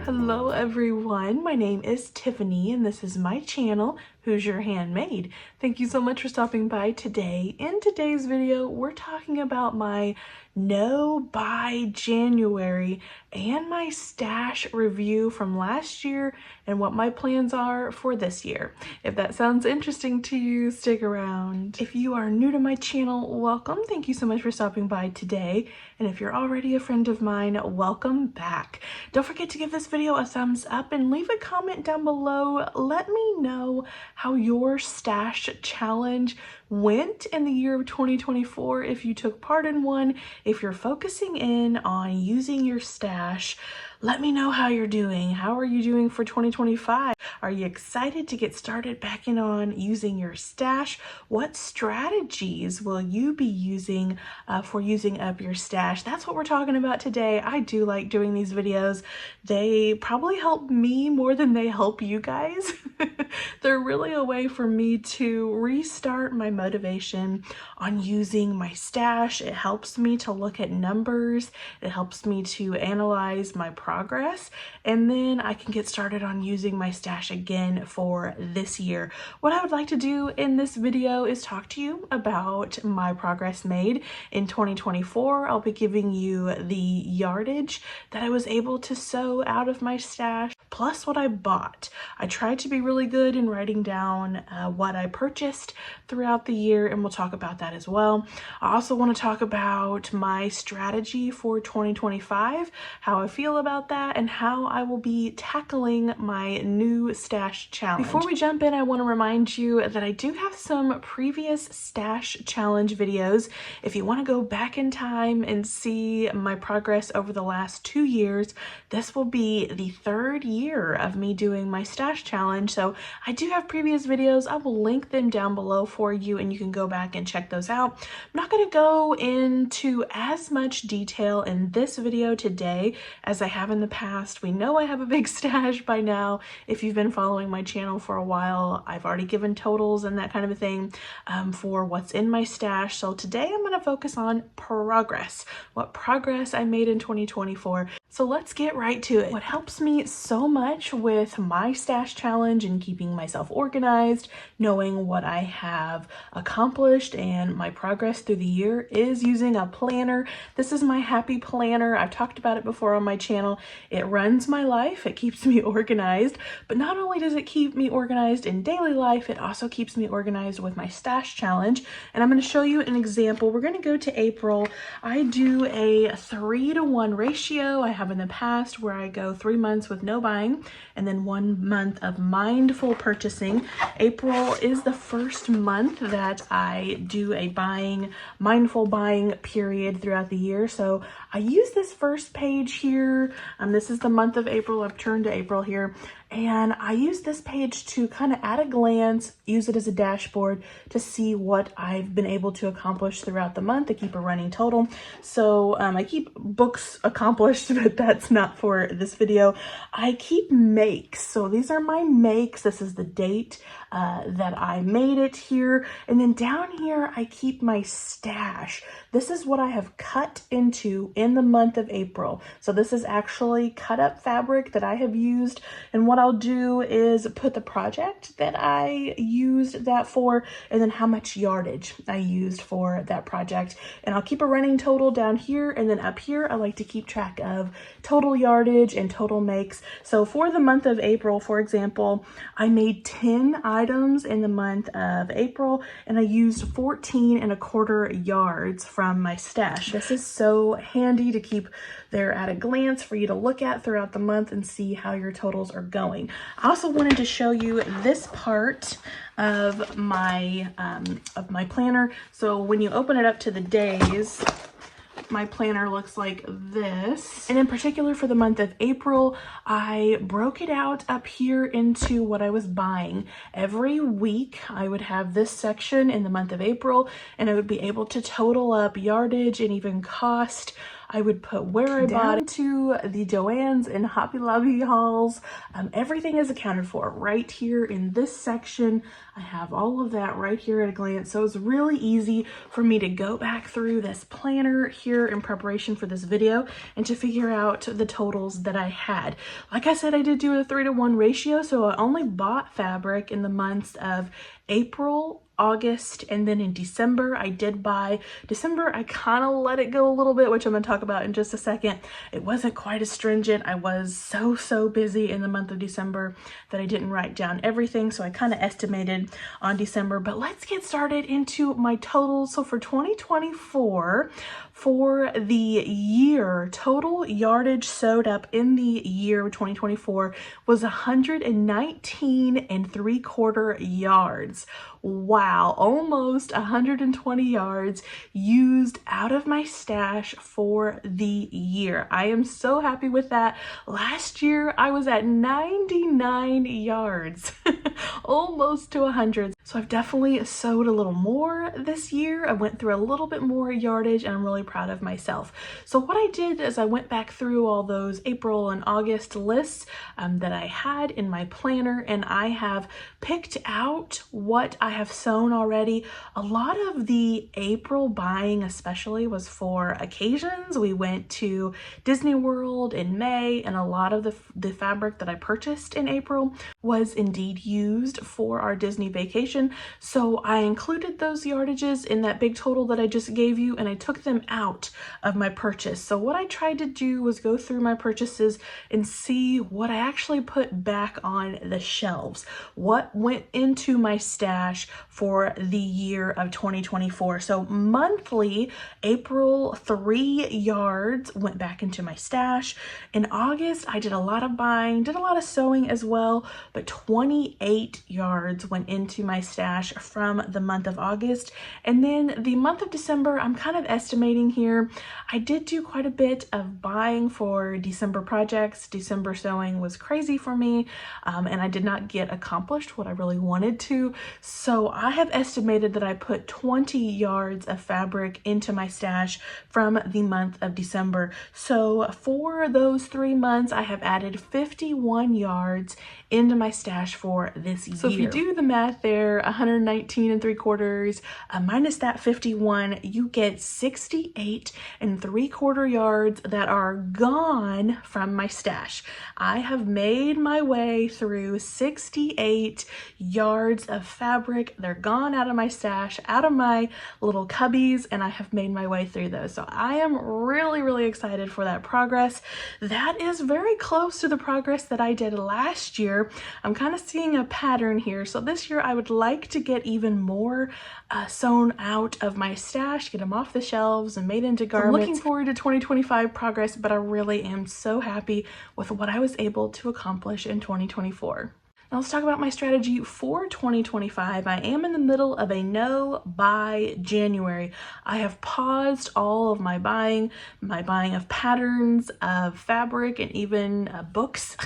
Hello everyone, my name is Tiffany and this is my channel, Who's Your Handmade. Thank you so much for stopping by today. In today's video, we're talking about my no buy January and my stash review from last year and what my plans are for this year. If that sounds interesting to you, stick around. If you are new to my channel, welcome. Thank you so much for stopping by today. And if you're already a friend of mine, welcome back. Don't forget to give this video a thumbs up and leave a comment down below. Let me know how your stash challenge went in the year of 2024, if you took part in one. If you're focusing in on using your stash, let me know how you're doing. How are you doing for 2025? Are you excited to get started back in on using your stash? What strategies will you be using for using up your stash? That's what we're talking about today. I do like doing these videos. They probably help me more than they help you guys. They're really a way for me to restart my motivation on using my stash. It helps me to look at numbers. It helps me to analyze my progress, and then I can get started on using my stash again for this year. What I would like to do in this video is talk to you about my progress made in 2024. I'll be giving you the yardage that I was able to sew out of my stash, plus what I bought. I tried to be really good in writing down what I purchased throughout the year, and we'll talk about that as well. I also want to talk about my strategy for 2025, how I feel about that, and how I will be tackling my new stash challenge. Before we jump in, I want to remind you that I do have some previous stash challenge videos. If you want to go back in time and see my progress over the last 2 years, this will be the 3rd year of me doing my stash challenge. So I do have previous videos. I will link them down below for you and you can go back and check those out. I'm not going to go into as much detail in this video today as I have in the past. We know I have a big stash by now. If you've been following my channel for a while, I've already given totals and that kind of a thing for what's in my stash. So today I'm going to focus on progress, what progress I made in 2024. So let's get right to it. What helps me so much with my stash challenge and keeping myself organized, knowing what I have accomplished and my progress through the year, is using a planner. This is my happy planner. I've talked about it before on my channel. It runs my life. It keeps me organized, but not only does it keep me organized in daily life, it also keeps me organized with my stash challenge. And I'm going to show you an example. We're going to go to April. I do a 3-to-1 ratio. I have in the past where I go 3 months with no buying and then 1 month of mindful purchasing. April is the first month that I do a mindful buying period throughout the year. So I use this first page here. This is the month of April. I've turned to April here. And I use this page to kind of at a glance, use it as a dashboard to see what I've been able to accomplish throughout the month. I keep a running total. So I keep books accomplished, but that's not for this video. I keep makes. So these are my makes. This is the date that I made it here. And then down here, I keep my stash. This is what I have cut into in the month of April. So this is actually cut up fabric that I have used. And what I'll do is put the project that I used that for, and then how much yardage I used for that project. And I'll keep a running total down here, and then up here, I like to keep track of total yardage and total makes. So for the month of April, for example, I made 10 items in the month of April, and I used 14¼ yards from my stash. This is so handy to keep there at a glance for you to look at throughout the month and see how your totals are going. I also wanted to show you this part of my planner. So when you open it up to the days, my planner looks like this. And in particular for the month of April, I broke it out up here into what I was buying. Every week I would have this section in the month of April, and I would be able to total up yardage and even cost. I would put where I bought it to the Joann's and Hobby Lobby hauls. Everything is accounted for right here in this section. I have all of that right here at a glance. So it's really easy for me to go back through this planner here in preparation for this video and to figure out the totals that I had. Like I said, I did do a 3-to-1 ratio. So I only bought fabric in the months of April, August, and then in December I did buy. December I kind of let it go a little bit, which I'm going to talk about in just a second. It wasn't quite as stringent. I was so busy in the month of December that I didn't write down everything, so I kind of estimated on December. But let's get started into my totals. So for 2024, for the year, total yardage sewed up in the year of 2024 was 119 3/4 yards. Wow, almost 120 yards used out of my stash for the year. I am so happy with that. Last year I was at 99 yards, almost to 100. So I've definitely sewed a little more this year. I went through a little bit more yardage and I'm really proud of myself. So what I did is I went back through all those April and August lists that I had in my planner, and I have picked out what I have sewn already. A lot of the April buying especially was for occasions. We went to Disney World in May, and a lot of the fabric that I purchased in April was indeed used for our Disney vacation. So I included those yardages in that big total that I just gave you, and I took them out of my purchase. So what I tried to do was go through my purchases and see what I actually put back on the shelves, what went into my stash for the year of 2024. So monthly, April, 3 yards went back into my stash. In August, I did a lot of buying, did a lot of sewing as well, but 28 yards went into my stash from the month of August. And then the month of December, I'm kind of estimating here. I did do quite a bit of buying for December projects. December sewing was crazy for me, and I did not get accomplished what I really wanted to. So I have estimated that I put 20 yards of fabric into my stash from the month of December. So for those 3 months, I have added 51 yards into my stash for this year. So if you do the math there, 119 3/4 minus that 51, you get 68 3/4 yards that are gone from my stash. I have made my way through 68 yards of fabric. They're gone out of my stash, out of my little cubbies, and I have made my way through those. So I am really excited for that progress. That is very close to the progress that I did last year. I'm kind of seeing a pattern here. So this year I would like to get even more sewn out of my stash, get them off the shelves and made into garments. I'm looking forward to 2025 progress, but I really am so happy with what I was able to accomplish in 2024. Now let's talk about my strategy for 2025. I am in the middle of a no buy January. I have paused all of my buying of patterns, of fabric, and even books.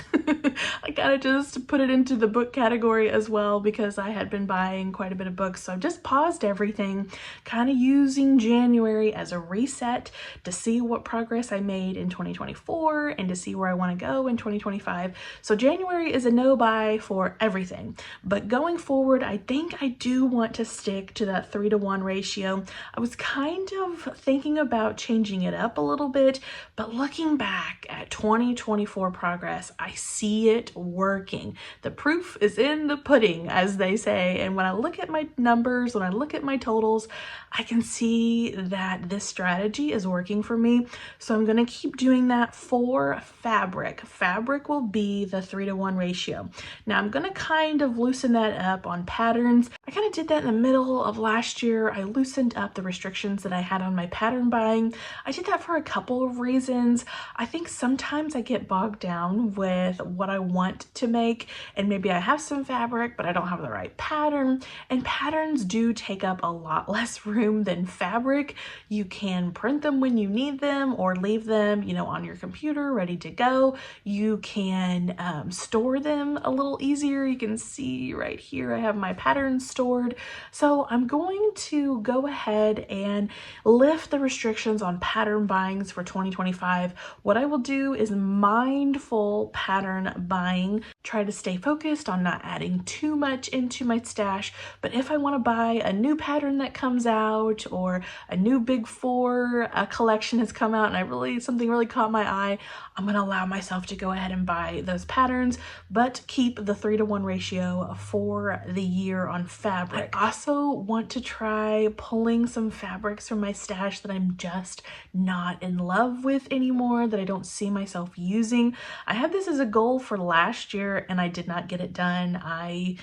I kind of just put it into the book category as well because I had been buying quite a bit of books. So I've just paused everything, kind of using January as a reset to see what progress I made in 2024 and to see where I want to go in 2025. So January is a no buy for everything, but going forward I think I do want to stick to that 3-to-1 ratio. I was kind of thinking about changing it up a little bit, but looking back at 2024 progress, I see it working. The proof is in the pudding, as they say, and when I look at my numbers, when I look at my totals, I can see that this strategy is working for me. So I'm going to keep doing that for fabric. Fabric will be the 3-to-1 ratio. Now I'm going to kind of loosen that up on patterns. I kind of did that in the middle of last year. I loosened up the restrictions that I had on my pattern buying. I did that for a couple of reasons. I think sometimes I get bogged down with what I want to make, and maybe I have some fabric, but I don't have the right pattern. And patterns do take up a lot less room than fabric. You can print them when you need them or leave them, on your computer ready to go. You can store them a little easier easier. You can see right here I have my patterns stored. So I'm going to go ahead and lift the restrictions on pattern buyings for 2025. What I will do is mindful pattern buying, try to stay focused on not adding too much into my stash. But if I want to buy a new pattern that comes out, or a new Big Four collection has come out and something really caught my eye, I'm going to allow myself to go ahead and buy those patterns, but keep the 3-to-1 ratio for the year on fabric. I also want to try pulling some fabrics from my stash that I'm just not in love with anymore, that I don't see myself using. I had this as a goal for last year and I did not get it done. I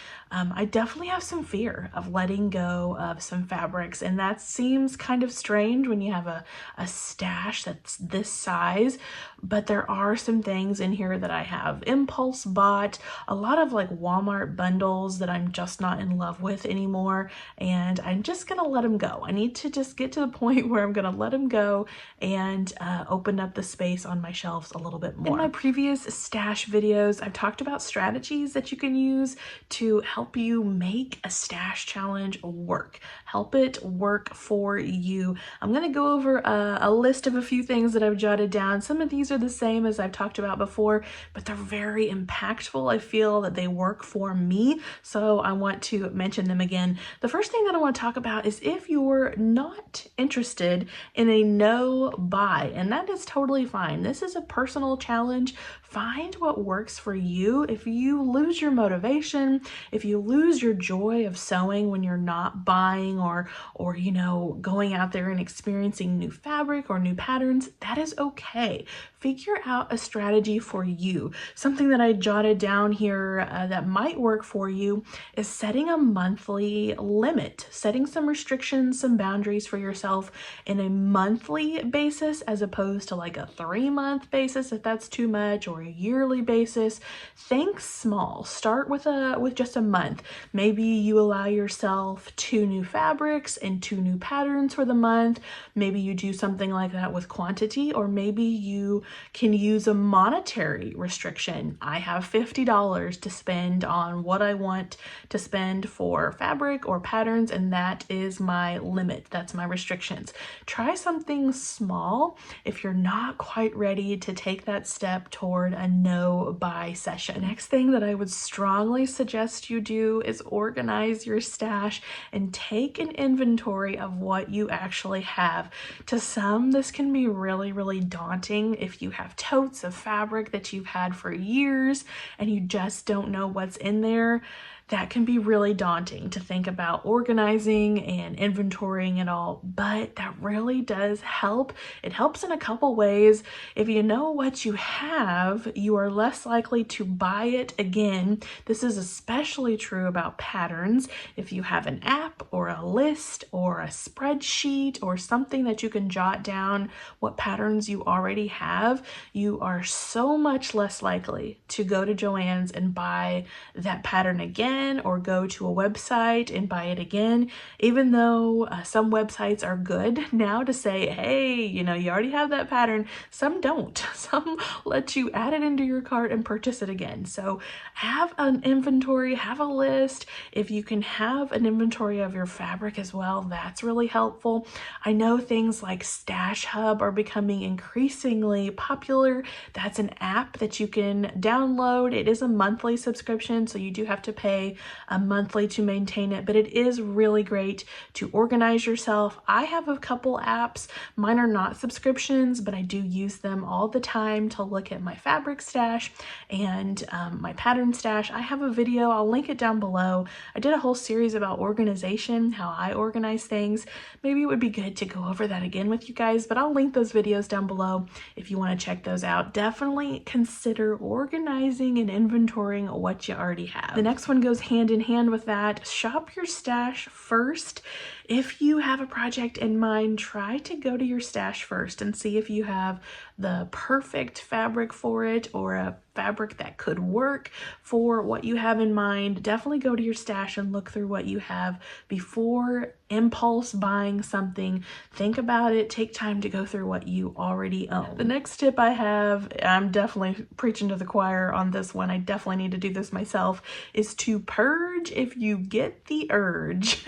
definitely have some fear of letting go of some fabrics, and that seems kind of strange when you have a stash that's this size, but there are some things in here that I have impulse bought, a lot of like Walmart bundles that I'm just not in love with anymore, and I'm just gonna let them go. I need to just get to the point where I'm gonna let them go and open up the space on my shelves a little bit more. In my previous stash videos, I've talked about strategies that you can use to help you make a stash challenge work. Help it work for you. I'm gonna go over a list of a few things that I've jotted down. Some of these are the same as I've talked about before, but they're very impactful. I feel that they work for me, so I want to mention them again. The first thing that I want to talk about is if you're not interested in a no buy, and that is totally fine. This is a personal challenge. Find what works for you. If you lose your motivation, if you lose your joy of sewing when you're not buying or you know, going out there and experiencing new fabric or new patterns, that is okay. Figure out a strategy for you. Something that I jotted down here that might work for you is setting a monthly limit, setting some restrictions, some boundaries for yourself in a monthly basis as opposed to like a 3-month basis if that's too much, or a yearly basis. Think small. Start with just a month. Maybe you allow yourself 2 new fabrics and 2 new patterns for the month. Maybe you do something like that with quantity, or maybe you can use a monetary restriction. I have $50 to spend on what I want to spend for fabric or patterns, and that is my limit. That's my restrictions. Try something small if you're not quite ready to take that step toward a no buy session. The next thing that I would strongly suggest you do is organize your stash and take an inventory of what you actually have. To some, this can be really, really daunting if you have totes of fabric that you've had for years and you just don't know what's in there. That can be really daunting to think about organizing and inventorying it all, but that really does help. It helps in a couple ways. If you know what you have, you are less likely to buy it again. This is especially true about patterns. If you have an app or a list or a spreadsheet or something that you can jot down what patterns you already have, you are so much less likely to go to Joann's and buy that pattern again, or go to a website and buy it again, even though some websites are good now to say, hey, you know, you already have that pattern. Some don't. Some let you add it into your cart and purchase it again. So have an inventory, have a list. If you can have an inventory of your fabric as well, that's really helpful. I know things like Stash Hub are becoming increasingly popular. That's an app that you can download. It is a monthly subscription, so you do have to pay a monthly to maintain it, but it is really great to organize yourself. I have a couple apps. Mine are not subscriptions, but I do use them all the time to look at my fabric stash and my pattern stash. I have a video, I'll link it down below. I did a whole series about organization, how I organize things. Maybe it would be good to go over that again with you guys, but I'll link those videos down below if you want to check those out. Definitely consider organizing and inventorying what you already have. The next one goes hand in hand with that. Shop your stash first. If you have a project in mind, try to go to your stash first and see if you have the perfect fabric for it or a fabric that could work for what you have in mind. Definitely go to your stash and look through what you have before impulse buying something. Think about it, take time to go through what you already own. The next tip I have, I'm definitely preaching to the choir on this one, I definitely need to do this myself, is to purge if you get the urge.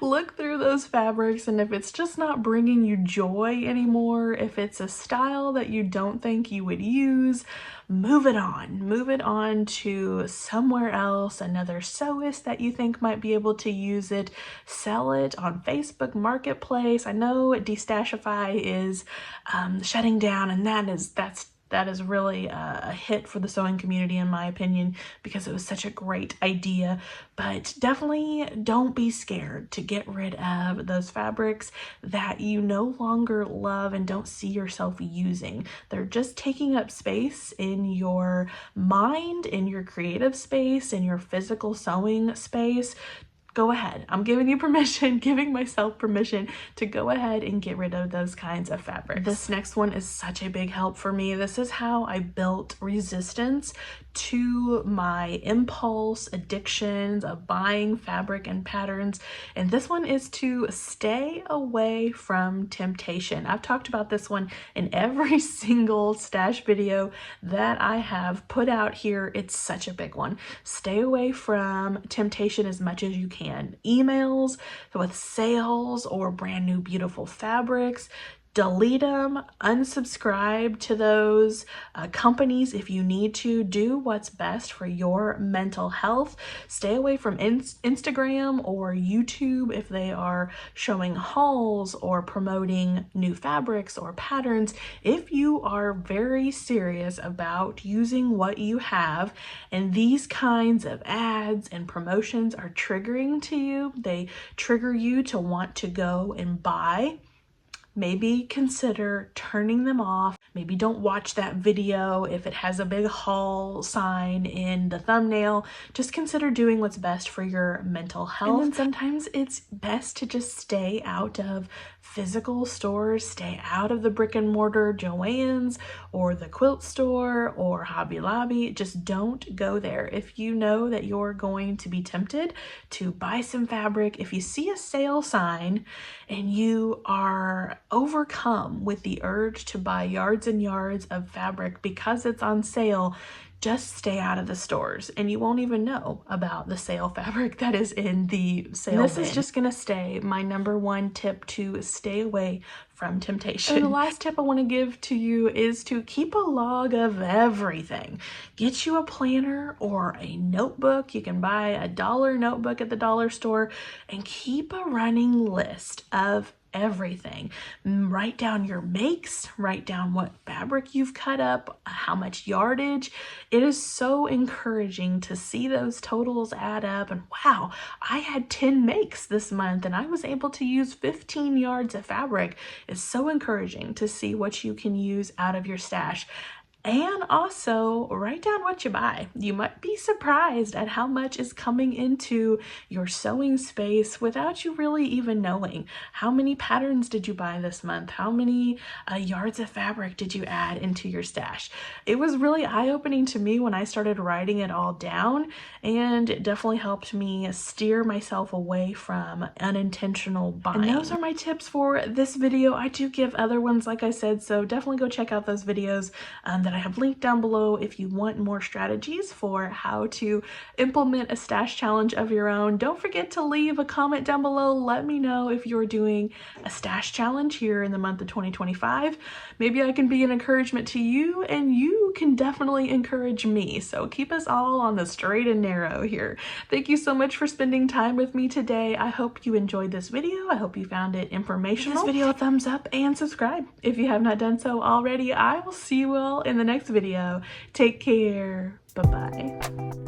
Look through those fabrics, and if it's just not bringing you joy anymore, if it's a style that you don't think you would use, move it on to somewhere else, another sewist that you think might be able to use it. Sell it on Facebook Marketplace. I know Destashify is shutting down, and that is really a hit for the sewing community in my opinion, because it was such a great idea. But definitely don't be scared to get rid of those fabrics that you no longer love and don't see yourself using. They're just taking up space in your mind, in your creative space, in your physical sewing space. Go ahead. I'm giving you permission, giving myself permission to go ahead and get rid of those kinds of fabrics. This next one is such a big help for me. This is how I built resistance to my impulse addictions of buying fabric and patterns. And this one is to stay away from temptation. I've talked about this one in every single stash video that I have put out here. It's such a big one. Stay away from temptation as much as you can. Emails with sales or brand new beautiful fabrics, delete them, unsubscribe to those companies if you need to. Do what's best for your mental health. Stay away from Instagram or YouTube if they are showing hauls or promoting new fabrics or patterns. If you are very serious about using what you have and these kinds of ads and promotions are triggering to you, they trigger you to want to go and buy, maybe consider turning them off. Maybe don't watch that video if it has a big haul sign in the thumbnail. Just consider doing what's best for your mental health. And then sometimes it's best to just stay out of physical stores, stay out of the brick and mortar Joann's or the quilt store or Hobby Lobby. Just don't go there. If you know that you're going to be tempted to buy some fabric, if you see a sale sign and you are overcome with the urge to buy yards and yards of fabric because it's on sale, just stay out of the stores and you won't even know about the sale fabric that is in the sale bin. This is just gonna stay my #1 tip to stay away from temptation. And the last tip I want to give to you is to keep a log of everything. Get you a planner or a notebook. You can buy a $1 notebook at the dollar store and keep a running list of everything. Write down your makes, write down what fabric you've cut up, how much yardage. It is so encouraging to see those totals add up and wow, I had 10 makes this month and I was able to use 15 yards of fabric. It's so encouraging to see what you can use out of your stash. And also write down what you buy. You might be surprised at how much is coming into your sewing space without you really even knowing. How many patterns did you buy this month? How many yards of fabric did you add into your stash? It was really eye-opening to me when I started writing it all down, and it definitely helped me steer myself away from unintentional buying. And those are my tips for this video. I do give other ones, like I said, so definitely go check out those videos that I have linked down below if you want more strategies for how to implement a stash challenge of your own. Don't forget to leave a comment down below. Let me know if you're doing a stash challenge here in the month of 2025. Maybe I can be an encouragement to you and you can definitely encourage me. So keep us all on the straight and narrow here. Thank you so much for spending time with me today. I hope you enjoyed this video. I hope you found it informational. Give this video a thumbs up and subscribe if you have not done so already. I will see you all in the next video. Take care. Bye-bye.